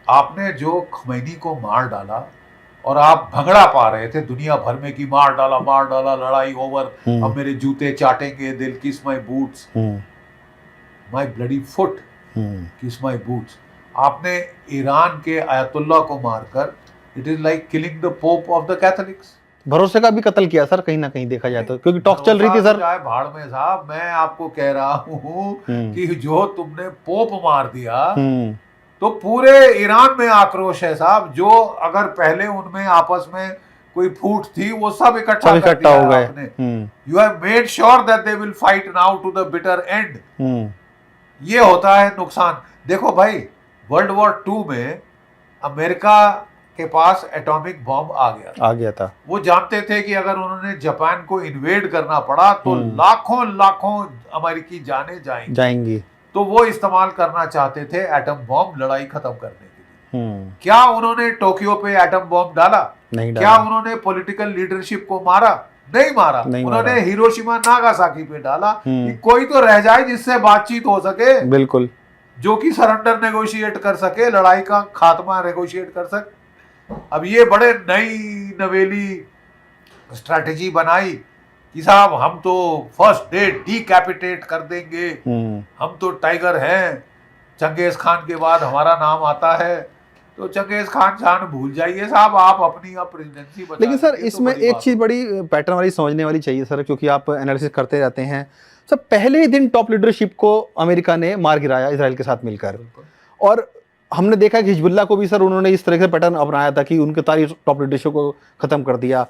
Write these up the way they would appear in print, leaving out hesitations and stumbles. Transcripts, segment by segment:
आपने जो खमैनी को मार डाला और आप भगड़ा पा रहे थे दुनिया भर में कि मार डाला, लड़ाई ओवर, अब मेरे जूते चाटेंगे, दिल किस माई बूट्स, माई ब्लडी फुट किस माई बूट्स। आपने ईरान के आयतुल्ला को मारकर, it is like killing the pope of the Catholics. भरोसे का भी कत्ल किया सर, कहीं ना कहीं देखा जाए तो, क्योंकि टॉक चल रही थी सर। चाहे भाड़ में साहब, मैं आपको कह रहा हूँ कि जो तुमने पोप मार दिया तो पूरे ईरान में आक्रोश है साहब। जो अगर पहले उनमें आपस में कोई फूट थी वो सब इकट्ठा हो गए। You have made sure that they will fight now to the bitter end. ये होता है नुकसान। देखो भाई, वर्ल्ड वॉर 2 में अमेरिका के पास एटॉमिक बॉम्ब आ गया था। वो जानते थे कि अगर उन्होंने जापान को इन्वेड करना पड़ा तो लाखों लाखों अमेरिकी जाने जाएंगी। तो वो इस्तेमाल करना चाहते थे एटम बॉम्ब लड़ाई खत्म करने के लिए। क्या उन्होंने टोक्यो पे एटम बॉम्ब डाला? नहीं डाला। क्या उन्होंने पॉलिटिकल लीडरशिप को मारा? नहीं मारा। उन्होंने हिरोशिमा नागासाकी पे डाला कि कोई तो रह जाए जिससे बातचीत हो सके, बिल्कुल, जो कि सरेंडर नेगोशिएट कर सके, लड़ाई का खात्मा नेगोशिएट कर सके। अब ये बड़े नई नवेली स्ट्रैटेजी बनाई कि साहब हम तो फर्स्ट डे डिकैपिटेट कर देंगे, हम तो टाइगर हैं, चंगेज खान के बाद हमारा नाम आता है। तो चंगेज खान जान भूल जाइए साहब, आप अपनी प्रेसिडेंसी बचा। लेकिन सर इसमें एक चीज बड़ी पैटर्न वाली समझने वाली चाहिए सर, क्योंकि आप एनालिसिस करते रहते हैं। सर पहले ही दिन टॉप लीडरशिप को अमेरिका ने मार गिराया इजराइल के साथ मिलकर, और हमने देखा कि हिजबुल्लाह को भी सर उन्होंने इस तरह से पैटर्न अपनाया था कि उनके सारी टॉप लीडरशिप को खत्म कर दिया।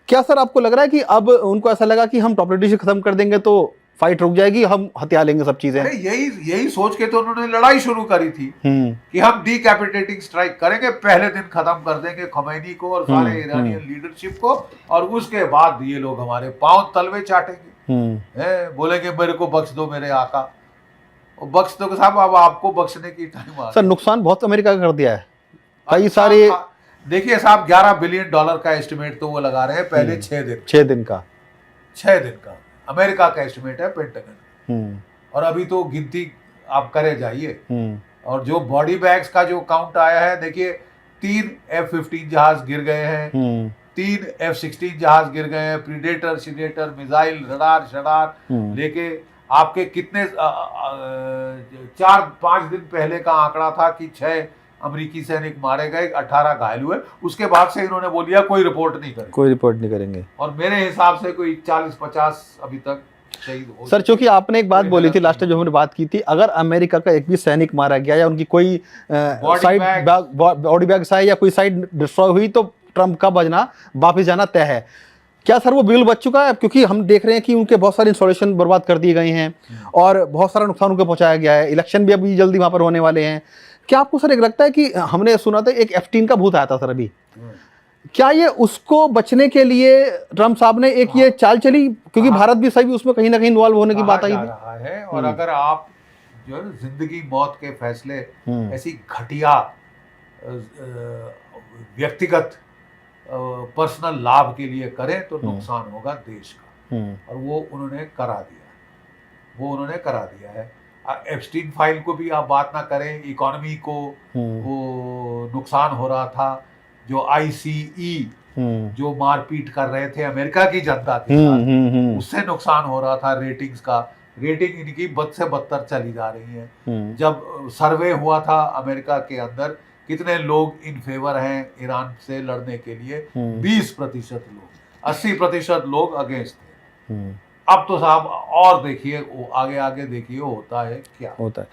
क्या सर आपको लग रहा है कि अब उनको ऐसा लगा कि हम टॉप लीडरशिप खत्म कर देंगे तो फाइट रुक जाएगी, हम हथिया लेंगे सब चीजें? यही सोच के तो उन्होंने लड़ाई शुरू करी थी कि हम डिकैपिटेटिंग स्ट्राइक करेंगे, पहले दिन खत्म कर देंगे खमैनी को और सारे ईरानियन लीडरशिप को, और उसके बाद ये लोग हमारे पांव तलवे चाटेंगे, बोलेंगे मेरे को बख्श दो मेरे आका। बख्श दो साहब, अब आपको बख्शने की टाइम आ गई। सर नुकसान बहुत अमेरिका का कर दिया है कई सारे। देखिए साहब, $11 बिलियन का एस्टिमेट तो वो लगा रहे हैं पहले 6 दिन का अमेरिका का एस्टिमेट है पेंटागन। और अभी तो गिनती आप करे जाइए। और जो बॉडी बैग्स का जो काउंट आया है, देखिए 3 F-15 जहाज गिर गए हैं, 3 F-16 जहाज गिर गए हैं, प्रीडेटर शिडेटर मिसाइल रडार शडार लेके। आपके कितने 4-5 दिन पहले का आंकड़ा था कि 6 अमेरिकी सैनिक मारे गए, 18 घायल हुए। उसके बाद से इन्होंने बोल दिया कोई रिपोर्ट नहीं करेंगे। और मेरे हिसाब से कोई 40-50 अभी तक शहीद हो। सर चूंकि आपने एक बात बोली थी लास्ट टाइम जो हमने बात की थी, अगर अमेरिका का एक भी सैनिक मारा गया या उनकी कोई बॉडी बैग या कोई साइड डिस्ट्रॉय हुई तो ट्रंप का बजना वापिस जाना तय है। क्या सर वो बिल बच चुका है? क्योंकि हम देख रहे हैं कि उनके बहुत सारे इंस्टॉलेशन बर्बाद कर दिए गए हैं और बहुत सारा नुकसान उनको पहुंचाया गया है। इलेक्शन भी अभी जल्दी वहां पर होने वाले हैं। क्या आपको सर एक लगता है कि हमने सुना था एक F-18 का भूत आया था सर अभी, क्या ये उसको बचने के लिए ट्रंप साहब ने एक ये चाल चली? क्योंकि भारत भी सही उसमें कहीं ना कहीं इन्वॉल्व होने की बात आई है। और अगर आप जो है जिंदगी मौत के फैसले ऐसी घटिया व्यक्तिगत पर्सनल लाभ के लिए करें तो नुकसान होगा देश का। और वो उन्होंने करा दिया है। एप्स्टीन फाइल को भी आप बात ना करें, इकोनॉमी को वो नुकसान हो रहा था। जो ICE जो मारपीट कर रहे थे अमेरिका की जनता के साथ, उससे नुकसान हो रहा था। रेटिंग्स का रेटिंग इनकी बद से बदतर चली जा रही है। जब सर्वे हुआ था अमेरिका के अंदर कितने लोग इन फेवर हैं ईरान से लड़ने के लिए, 20% लोग, 80% लोग अगेंस्ट थे। अब तो साहब और देखिए, आगे देखिए होता है क्या होता है।